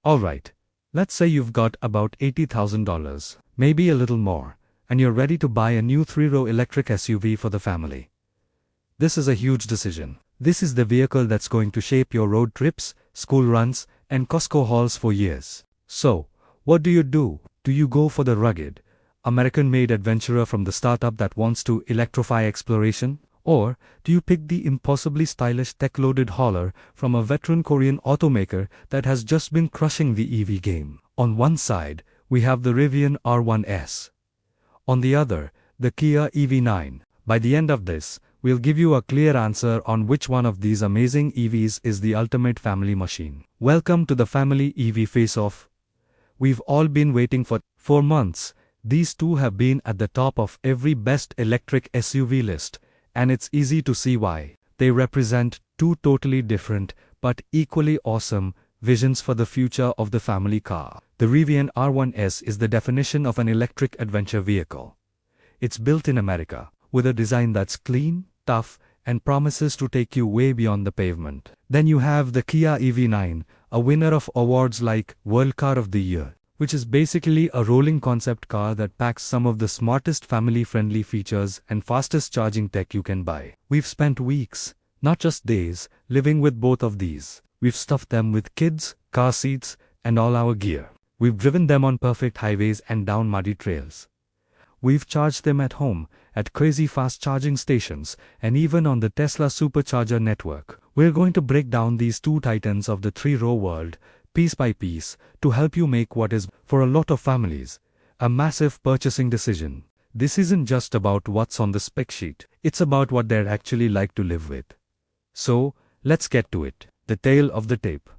Alright, let's say you've got about $80,000, maybe a little more, and you're ready to buy a new 3-row electric SUV for the family. This is a huge decision. This is the vehicle that's going to shape your road trips, school runs, and Costco hauls for years. So, what do? Do you go for the rugged, American-made adventurer from the startup that wants to electrify exploration? Or do you pick the impossibly stylish tech-loaded hauler from a veteran Korean automaker that has just been crushing the EV game? On one side, we have the Rivian R1S. On the other, the Kia EV9. By the end of this, we'll give you a clear answer on which one of these amazing EVs is the ultimate family machine. Welcome to the Family EV Face-Off. We've all been waiting for months. These two have been at the top of every best electric SUV list. And it's easy to see why. They represent two totally different, but equally awesome, visions for the future of the family car. The Rivian R1S is the definition of an electric adventure vehicle. It's built in America, with a design that's clean, tough, and promises to take you way beyond the pavement. Then you have the Kia EV9, a winner of awards like World Car of the Year, which is basically a rolling concept car that packs some of the smartest family-friendly features and fastest charging tech you can buy. We've spent weeks, not just days, living with both of these. We've stuffed them with kids, car seats, and all our gear. We've driven them on perfect highways and down muddy trails. We've charged them at home, at crazy fast charging stations, and even on the Tesla supercharger network. We're going to break down these two titans of the 3-row world, piece by piece, to help you make what is, for a lot of families, a massive purchasing decision. This isn't just about what's on the spec sheet, it's about what they're actually like to live with. So, let's get to it. The tail of the tape.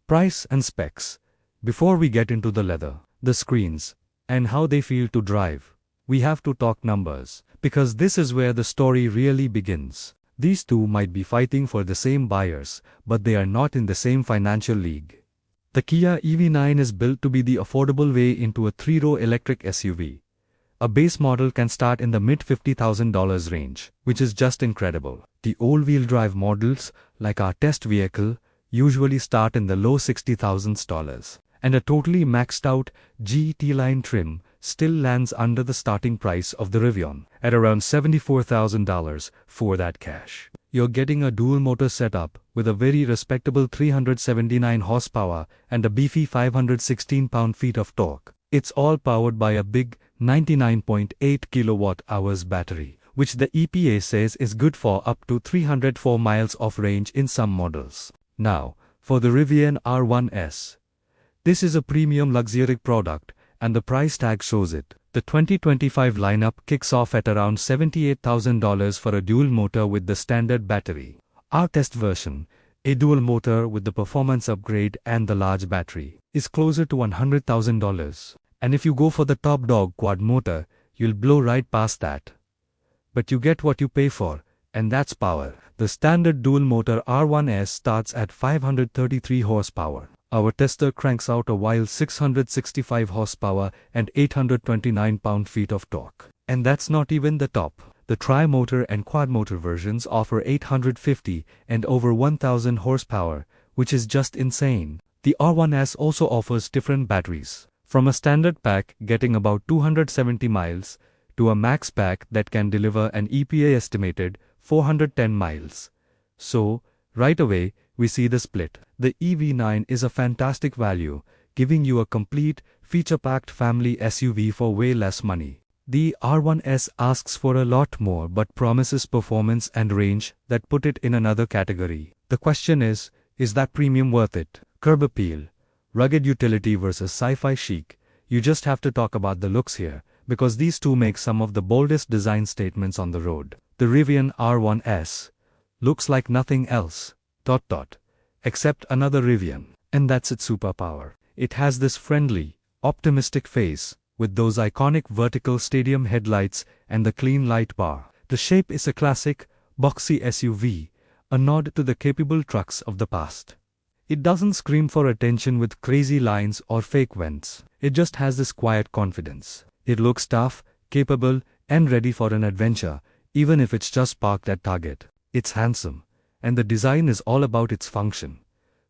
Price and specs. Before we get into the leather, the screens, and how they feel to drive, we have to talk numbers, because this is where the story really begins. These two might be fighting for the same buyers, but they are not in the same financial league. The Kia EV9 is built to be the affordable way into a 3-row electric SUV. A base model can start in the mid-$50,000 range, which is just incredible. The all-wheel drive models, like our test vehicle, usually start in the low $60,000. And a totally maxed out GT line trim still lands under the starting price of the Rivian, at around $74,000 for that cash. You're getting a dual motor setup with a very respectable 379 horsepower and a beefy 516 pound-feet of torque. It's all powered by a big 99.8 kilowatt-hours battery, which the EPA says is good for up to 304 miles of range in some models. Now, for the Rivian R1S. This is a premium luxury product, and the price tag shows it. The 2025 lineup kicks off at around $78,000 for a dual motor with the standard battery. Our test version, a dual motor with the performance upgrade and the large battery, is closer to $100,000. And if you go for the top dog quad motor, you'll blow right past that. But you get what you pay for, and that's power. The standard dual motor R1S starts at 533 horsepower. Our tester cranks out a wild 665 horsepower and 829 pound-feet of torque. And that's not even the top. The tri-motor and quad-motor versions offer 850 and over 1000 horsepower, which is just insane. The R1S also offers different batteries, from a standard pack getting about 270 miles, to a max pack that can deliver an EPA estimated 410 miles. So, right away, we see the split. The EV9 is a fantastic value, giving you a complete, feature-packed family SUV for way less money. The R1S asks for a lot more but promises performance and range that put it in another category. The question is that premium worth it? Curb appeal, rugged utility versus sci-fi chic. You just have to talk about the looks here, because these two make some of the boldest design statements on the road. The Rivian R1S looks like nothing else, except another Rivian. And that's its superpower. It has this friendly, optimistic face, with those iconic vertical stadium headlights and the clean light bar. The shape is a classic, boxy SUV, a nod to the capable trucks of the past. It doesn't scream for attention with crazy lines or fake vents. It just has this quiet confidence. It looks tough, capable, and ready for an adventure, even if it's just parked at Target. It's handsome, and the design is all about its function.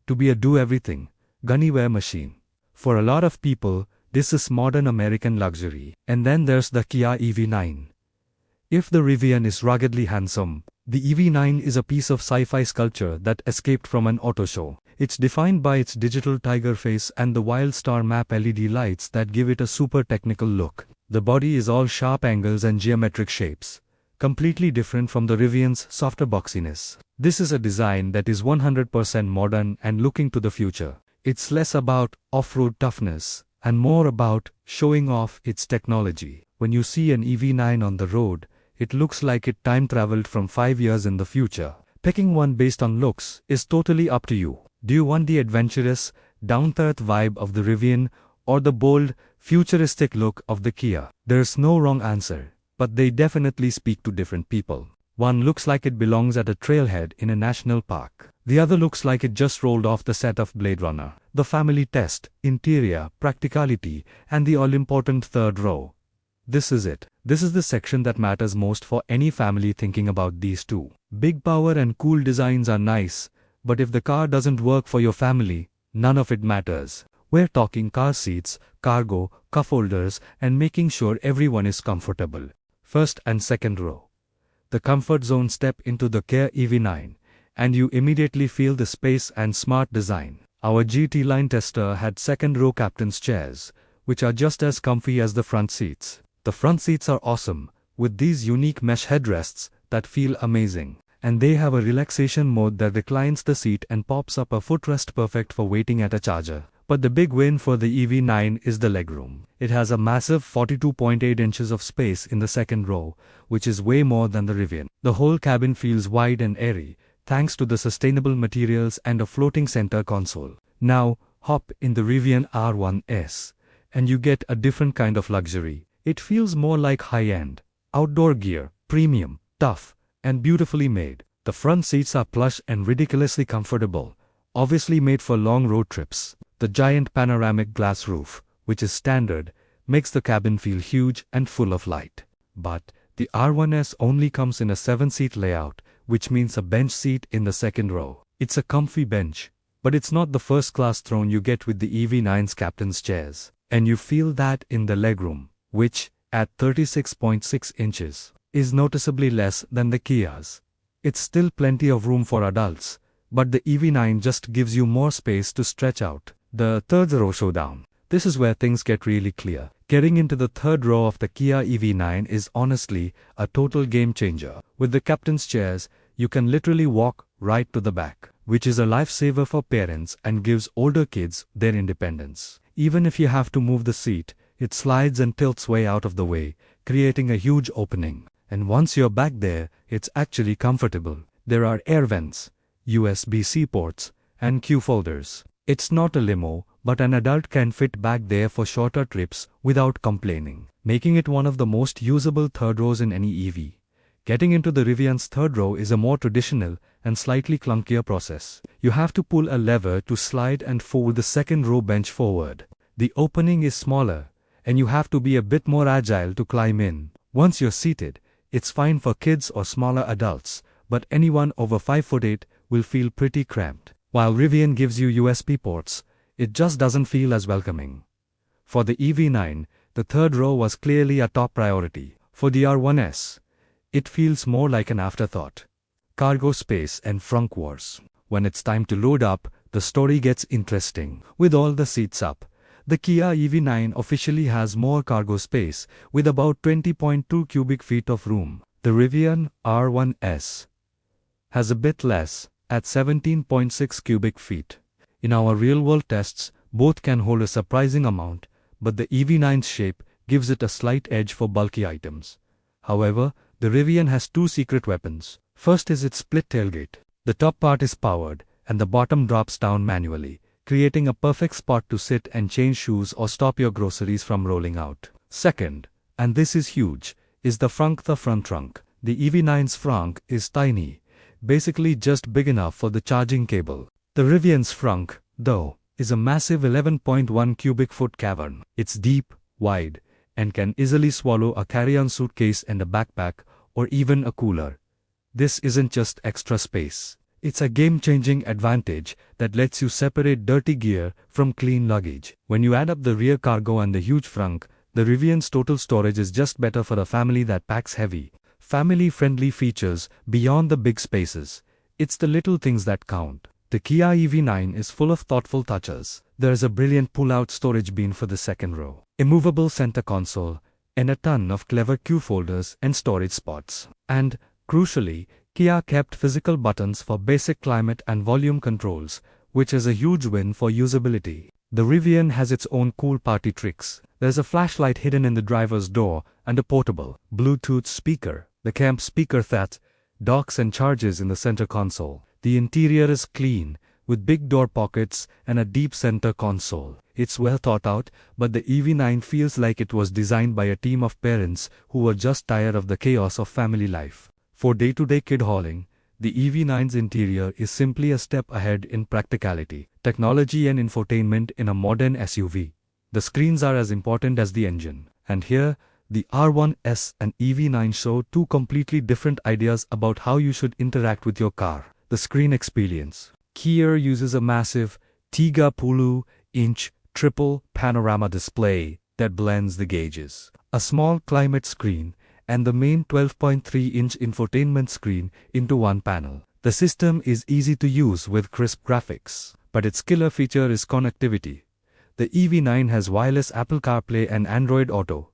To be a do-everything, Gunnywear machine. For a lot of people, this is modern American luxury. And then there's the Kia EV9. If the Rivian is ruggedly handsome, the EV9 is a piece of sci-fi sculpture that escaped from an auto show. It's defined by its digital tiger face and the wild star map LED lights that give it a super technical look. The body is all sharp angles and geometric shapes, completely different from the Rivian's softer boxiness. This is a design that is 100% modern and looking to the future. It's less about off-road toughness and more about showing off its technology. When you see an EV9 on the road, it looks like it time-traveled from 5 years in the future. Picking one based on looks is totally up to you. Do you want the adventurous, down-to-earth vibe of the Rivian or the bold, futuristic look of the Kia? There's no wrong answer, but they definitely speak to different people. One looks like it belongs at a trailhead in a national park. The other looks like it just rolled off the set of Blade Runner. The family test, interior, practicality, and the all-important third row. This is it. This is the section that matters most for any family thinking about these two. Big power and cool designs are nice, but if the car doesn't work for your family, none of it matters. We're talking car seats, cargo, cup holders, and making sure everyone is comfortable. First and second row. The comfort zone. Step into the Kia EV9, and you immediately feel the space and smart design. Our GT line tester had second row captain's chairs, which are just as comfy as the front seats. The front seats are awesome, with these unique mesh headrests that feel amazing. And they have a relaxation mode that reclines the seat and pops up a footrest, perfect for waiting at a charger. But the big win for the EV9 is the legroom. It has a massive 42.8 inches of space in the second row, which is way more than the Rivian. The whole cabin feels wide and airy, thanks to the sustainable materials and a floating center console. Now, hop in the Rivian R1S, and you get a different kind of luxury. It feels more like high-end, outdoor gear, premium, tough, and beautifully made. The front seats are plush and ridiculously comfortable, obviously made for long road trips. The giant panoramic glass roof, which is standard, makes the cabin feel huge and full of light. But the R1S only comes in a 7-seat layout, which means a bench seat in the second row. It's a comfy bench, but it's not the first-class throne you get with the EV9's captain's chairs. And you feel that in the legroom, which, at 36.6 inches, is noticeably less than the Kia's. It's still plenty of room for adults, but the EV9 just gives you more space to stretch out. The third row showdown. This is where things get really clear. Getting into the third row of the Kia EV9 is honestly a total game changer. With the captain's chairs, you can literally walk right to the back, which is a lifesaver for parents and gives older kids their independence. Even if you have to move the seat, it slides and tilts way out of the way, creating a huge opening. And once you're back there, it's actually comfortable. There are air vents, USB-C ports, and cup holders. It's not a limo, but an adult can fit back there for shorter trips without complaining, making it one of the most usable third rows in any EV. Getting into the Rivian's third row is a more traditional and slightly clunkier process. You have to pull a lever to slide and fold the second row bench forward. The opening is smaller, and you have to be a bit more agile to climb in. Once you're seated, it's fine for kids or smaller adults, but anyone over 5'8" will feel pretty cramped. While Rivian gives you USB ports, it just doesn't feel as welcoming. For the EV9, the third row was clearly a top priority. For the R1S, it feels more like an afterthought. Cargo space and frunk wars. When it's time to load up, the story gets interesting. With all the seats up, the Kia EV9 officially has more cargo space, with about 20.2 cubic feet of room. The Rivian R1S has a bit less, at 17.6 cubic feet. In our real-world tests, both can hold a surprising amount, but the EV9's shape gives it a slight edge for bulky items. However, the Rivian has two secret weapons. First is its split tailgate. The top part is powered, and the bottom drops down manually, creating a perfect spot to sit and change shoes or stop your groceries from rolling out. Second, and this is huge, is the frunk. The front trunk. The EV9's frunk is tiny, basically just big enough for the charging cable. The Rivian's frunk, though, is a massive 11.1 cubic foot cavern. It's deep, wide, and can easily swallow a carry-on suitcase and a backpack, or even a cooler. This isn't just extra space. It's a game-changing advantage that lets you separate dirty gear from clean luggage. When you add up the rear cargo and the huge trunk, the Rivian's total storage is just better for a family that packs heavy. Family-friendly features beyond the big spaces. It's the little things that count. The Kia EV9 is full of thoughtful touches. There's a brilliant pull-out storage bin for the second row, a movable center console, and a ton of clever queue folders and storage spots. And, crucially, Kia kept physical buttons for basic climate and volume controls, which is a huge win for usability. The Rivian has its own cool party tricks. There's a flashlight hidden in the driver's door and a portable Bluetooth speaker. The camp speaker that docks and charges in the center console. The interior is clean, with big door pockets and a deep center console. It's well thought out, but the EV9 feels like it was designed by a team of parents who were just tired of the chaos of family life. For day-to-day kid hauling, the EV9's interior is simply a step ahead in practicality, technology and infotainment in a modern SUV. The screens are as important as the engine. And here, the R1S and EV9 show two completely different ideas about how you should interact with your car. The screen experience. Kia uses a massive 30-inch triple panorama display that blends the gauges, a small climate screen, and the main 12.3-inch infotainment screen into one panel. The system is easy to use with crisp graphics, but its killer feature is connectivity. The EV9 has wireless Apple CarPlay and Android Auto.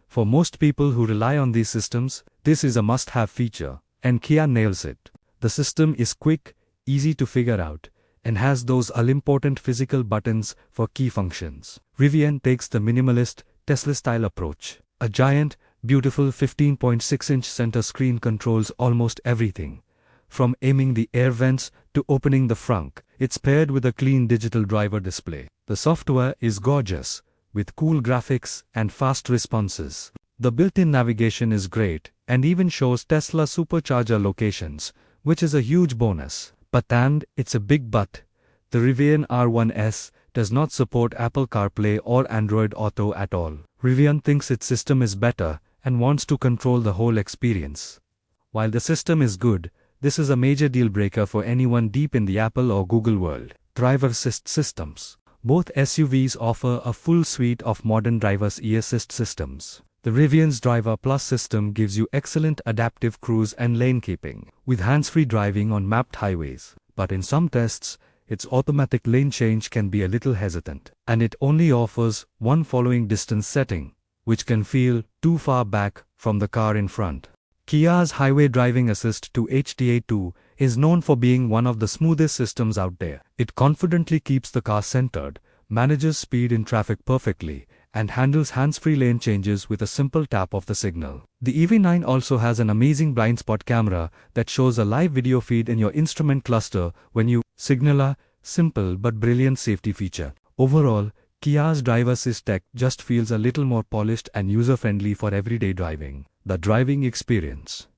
For most people who rely on these systems, this is a must-have feature, and Kia nails it. The system is quick, easy to figure out, and has those all-important physical buttons for key functions. Rivian takes the minimalist, Tesla-style approach. A giant, beautiful 15.6-inch center screen controls almost everything. From aiming the air vents to opening the frunk, it's paired with a clean digital driver display. The software is gorgeous, with cool graphics and fast responses. The built-in navigation is great, and even shows Tesla supercharger locations, which is a huge bonus. And it's a big but, the Rivian R1S does not support Apple CarPlay or Android Auto at all. Rivian thinks its system is better and wants to control the whole experience. While the system is good, this is a major deal breaker for anyone deep in the Apple or Google world. Driver assist systems. Both SUVs offer a full suite of modern driver's e-assist systems. The Rivian's Driver Plus system gives you excellent adaptive cruise and lane keeping, with hands-free driving on mapped highways. But in some tests, its automatic lane change can be a little hesitant, and it only offers one following distance setting, which can feel too far back from the car in front. Kia's Highway Driving Assist 2 HDA2 is known for being one of the smoothest systems out there. It confidently keeps the car centered, manages speed in traffic perfectly, and handles hands-free lane changes with a simple tap of the signal. The EV9 also has an amazing blind spot camera that shows a live video feed in your instrument cluster when you signal, a simple but brilliant safety feature. Overall, Kia's driver assist tech just feels a little more polished and user-friendly for everyday driving. The driving experience.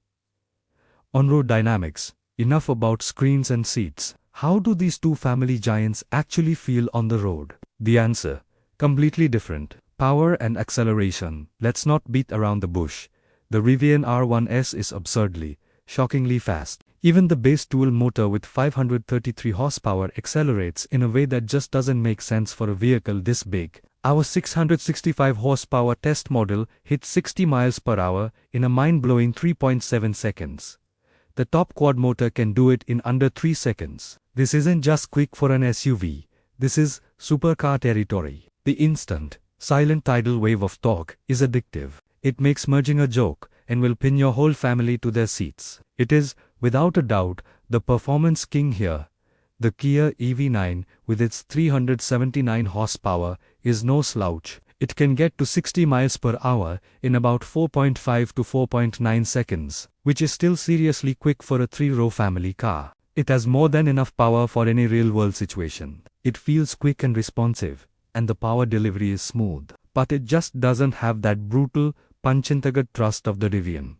On-road dynamics. Enough about screens and seats. How do these two family giants actually feel on the road? The answer: completely different. Power and acceleration. Let's not beat around the bush. The Rivian R1S is absurdly, shockingly fast. Even the base dual motor with 533 horsepower accelerates in a way that just doesn't make sense for a vehicle this big. Our 665 horsepower test model hit 60 miles per hour in a mind-blowing 3.7 seconds. The top quad motor can do it in under 3 seconds. This isn't just quick for an SUV. This is supercar territory. The instant, silent tidal wave of torque is addictive. It makes merging a joke and will pin your whole family to their seats. It is, without a doubt, the performance king here. The Kia EV9, with its 379 horsepower, is no slouch. It can get to 60 miles per hour in about 4.5 to 4.9 seconds, which is still seriously quick for a 3-row family car. It has more than enough power for any real-world situation. It feels quick and responsive, and the power delivery is smooth. But it just doesn't have that brutal, punch-in-the-gut thrust of the Rivian.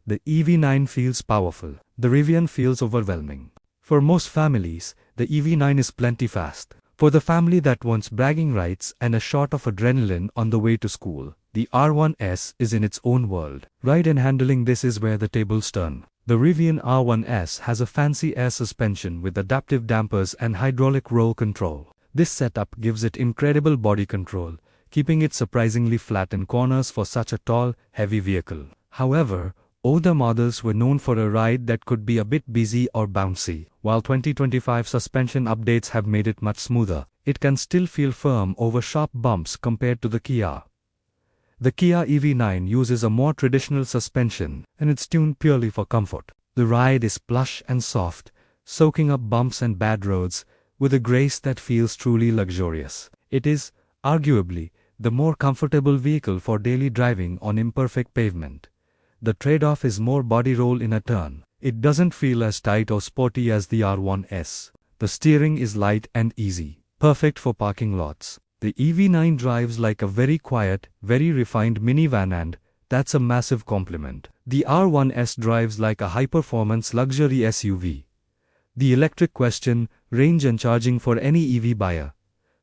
The EV9 feels powerful. The Rivian feels overwhelming. For most families, the EV9 is plenty fast. For the family that wants bragging rights and a shot of adrenaline on the way to school, the R1S is in its own world. Ride and handling: this is where the tables turn. The Rivian R1S has a fancy air suspension with adaptive dampers and hydraulic roll control. This setup gives it incredible body control, keeping it surprisingly flat in corners for such a tall, heavy vehicle. However, older models were known for a ride that could be a bit busy or bouncy. While 2025 suspension updates have made it much smoother, it can still feel firm over sharp bumps compared to the Kia. The Kia EV9 uses a more traditional suspension, and it's tuned purely for comfort. The ride is plush and soft, soaking up bumps and bad roads, with a grace that feels truly luxurious. It is, arguably, the more comfortable vehicle for daily driving on imperfect pavement. The trade-off is more body roll in a turn. It doesn't feel as tight or sporty as the R1S. The steering is light and easy, perfect for parking lots. The EV9 drives like a very quiet, very refined minivan, and that's a massive compliment. The R1S drives like a high-performance luxury SUV. The electric question, range and charging for any EV buyer.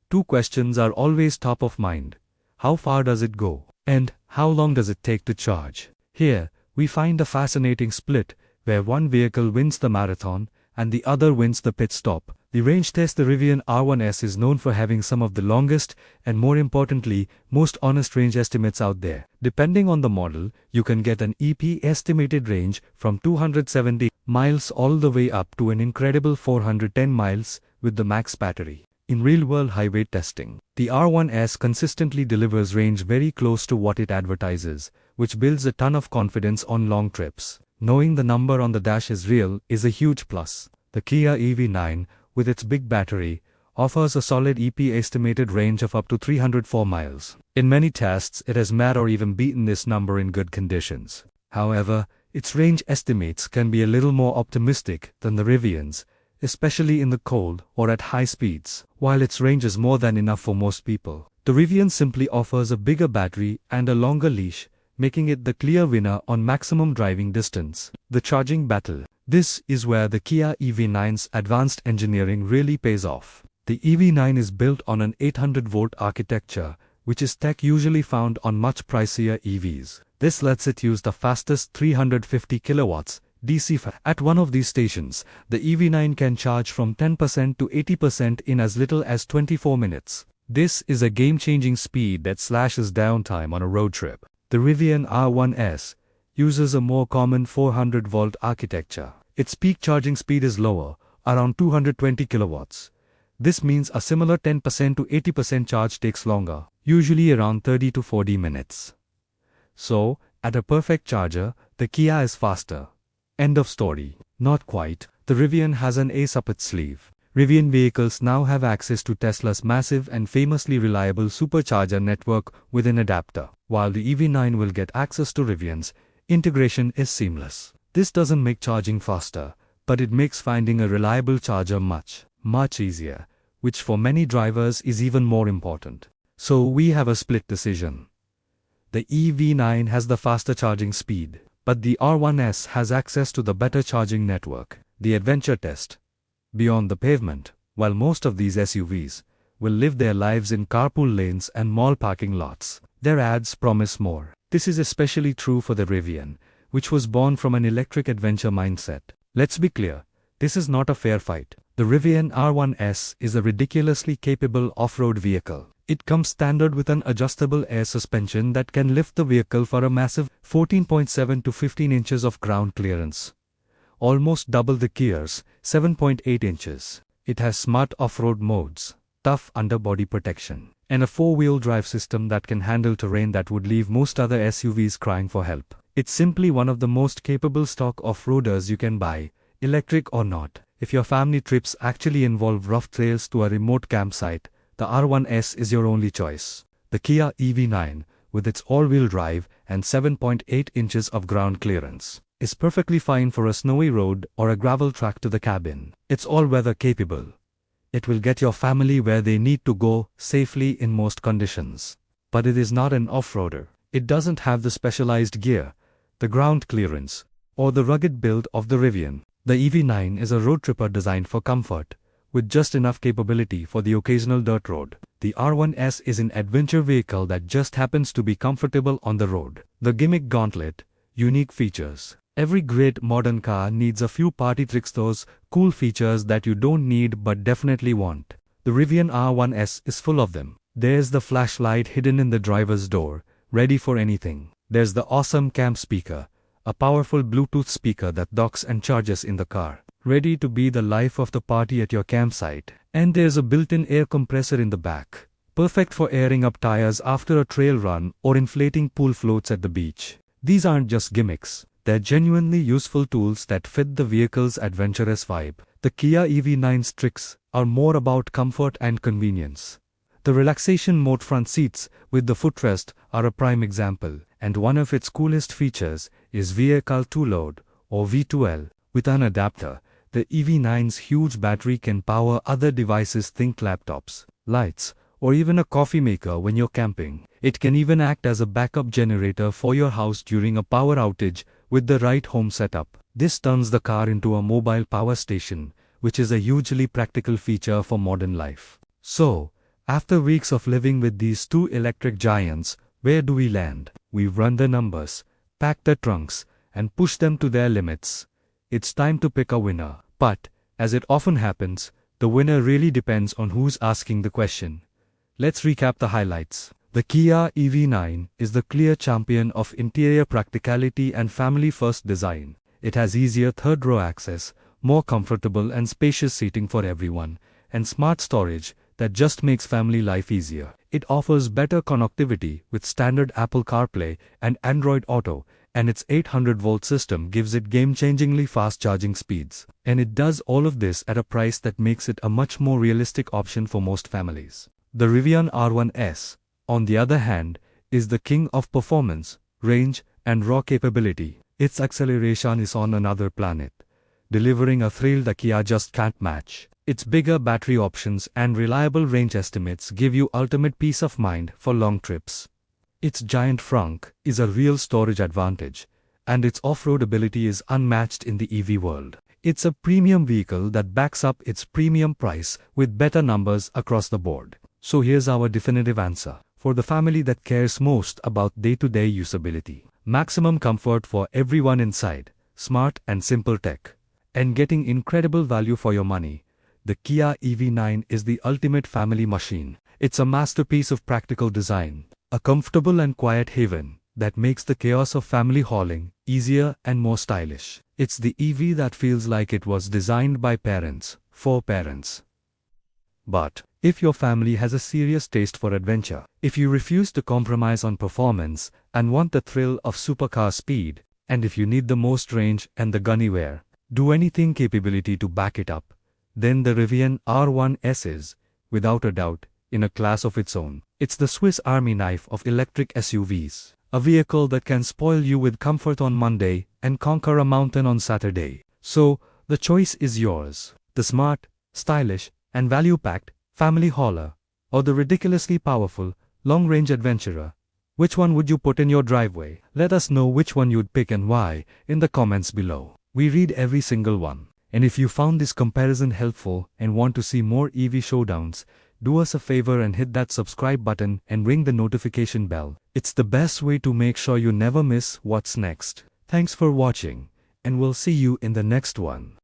Two questions are always top of mind. How far does it go? And how long does it take to charge? Here, we find a fascinating split, where one vehicle wins the marathon, and the other wins the pit stop. The range test. The Rivian R1S is known for having some of the longest, and more importantly, most honest range estimates out there. Depending on the model, you can get an EP estimated range from 270 miles all the way up to an incredible 410 miles with the max battery. In real-world highway testing, the R1S consistently delivers range very close to what it advertises, which builds a ton of confidence on long trips. Knowing the number on the dash is real is a huge plus. The Kia EV9, with its big battery, offers a solid EP estimated range of up to 304 miles. In many tests, it has met or even beaten this number in good conditions. However, its range estimates can be a little more optimistic than the Rivian's, especially in the cold or at high speeds. While its range is more than enough for most people, the Rivian simply offers a bigger battery and a longer leash, making it the clear winner on maximum driving distance. The charging battle. This is where the Kia EV9's advanced engineering really pays off. The EV9 is built on an 800-volt architecture, which is tech usually found on much pricier EVs. This lets it use the fastest 350 kilowatts DC at one of these stations. The EV9 can charge from 10% to 80% in as little as 24 minutes. This is a game-changing speed that slashes downtime on a road trip. The Rivian R1S uses a more common 400-volt architecture. Its peak charging speed is lower, around 220 kilowatts. This means a similar 10% to 80% charge takes longer, usually around 30 to 40 minutes. So, at a perfect charger, the Kia is faster. End of story. Not quite. The Rivian has an ace up its sleeve. Rivian vehicles now have access to Tesla's massive and famously reliable supercharger network with an adapter. While the EV9 will get access to Rivian's, integration is seamless. This doesn't make charging faster, but it makes finding a reliable charger much easier, which for many drivers is even more important. So we have a split decision. The EV9 has the faster charging speed, but the R1S has access to the better charging network. The adventure test. Beyond the pavement, while most of these SUVs will live their lives in carpool lanes and mall parking lots, their ads promise more. This is especially true for the Rivian, which was born from an electric adventure mindset. Let's be clear, this is not a fair fight. The Rivian R1S is a ridiculously capable off-road vehicle. It comes standard with an adjustable air suspension that can lift the vehicle for a massive 14.7 to 15 inches of ground clearance. Almost double the Kia's 7.8 inches. It has smart off-road modes, tough underbody protection, and a four-wheel drive system that can handle terrain that would leave most other SUVs crying for help. It's simply one of the most capable stock off-roaders you can buy, electric or not. If your family trips actually involve rough trails to a remote campsite, the R1S is your only choice. The Kia EV9, with its all-wheel drive and 7.8 inches of ground clearance, is perfectly fine for a snowy road or a gravel track to the cabin. It's all-weather capable. It will get your family where they need to go safely in most conditions. But it is not an off-roader. It doesn't have the specialized gear, the ground clearance, or the rugged build of the Rivian. The EV9 is a road tripper designed for comfort, with just enough capability for the occasional dirt road. The R1S is an adventure vehicle that just happens to be comfortable on the road. The gimmick gauntlet, unique features. Every great modern car needs a few party tricks, those cool features that you don't need but definitely want. The Rivian R1S is full of them. There's the flashlight hidden in the driver's door, ready for anything. There's the awesome camp speaker, a powerful Bluetooth speaker that docks and charges in the car, ready to be the life of the party at your campsite. And there's a built-in air compressor in the back, perfect for airing up tires after a trail run or inflating pool floats at the beach. These aren't just gimmicks. They're genuinely useful tools that fit the vehicle's adventurous vibe. The Kia EV9's tricks are more about comfort and convenience. The relaxation mode front seats with the footrest are a prime example, and one of its coolest features is Vehicle to Load, or V2L. With an adapter, the EV9's huge battery can power other devices, think laptops, lights, or even a coffee maker when you're camping. It can even act as a backup generator for your house during a power outage with the right home setup. This turns the car into a mobile power station, which is a hugely practical feature for modern life. So, after weeks of living with these two electric giants, where do we land? We've run the numbers, packed the trunks, and pushed them to their limits. It's time to pick a winner. But, as it often happens, the winner really depends on who's asking the question. Let's recap the highlights. The Kia EV9 is the clear champion of interior practicality and family-first design. It has easier third-row access, more comfortable and spacious seating for everyone, and smart storage that just makes family life easier. It offers better connectivity with standard Apple CarPlay and Android Auto, and its 800-volt system gives it game-changingly fast charging speeds. And it does all of this at a price that makes it a much more realistic option for most families. The Rivian R1S, on the other hand, is the king of performance, range, and raw capability. Its acceleration is on another planet, delivering a thrill the Kia just can't match. Its bigger battery options and reliable range estimates give you ultimate peace of mind for long trips. Its giant trunk is a real storage advantage, and its off-road ability is unmatched in the EV world. It's a premium vehicle that backs up its premium price with better numbers across the board. So here's our definitive answer. For the family that cares most about day-to-day usability, maximum comfort for everyone inside, smart and simple tech, and getting incredible value for your money, the Kia EV9 is the ultimate family machine. It's a masterpiece of practical design, a comfortable and quiet haven that makes the chaos of family hauling easier and more stylish. It's the EV that feels like it was designed by parents, for parents. But if your family has a serious taste for adventure, if you refuse to compromise on performance and want the thrill of supercar speed, and if you need the most range and the gunny wear, do anything capability to back it up, then the Rivian R1S is, without a doubt, in a class of its own. It's the Swiss Army knife of electric SUVs, a vehicle that can spoil you with comfort on Monday and conquer a mountain on Saturday. So, the choice is yours. The smart, stylish, and value-packed family hauler, or the ridiculously powerful, long-range adventurer. Which one would you put in your driveway? Let us know which one you'd pick and why in the comments below. We read every single one. And if you found this comparison helpful and want to see more EV showdowns, do us a favor and hit that subscribe button and ring the notification bell. It's the best way to make sure you never miss what's next. Thanks for watching, and we'll see you in the next one.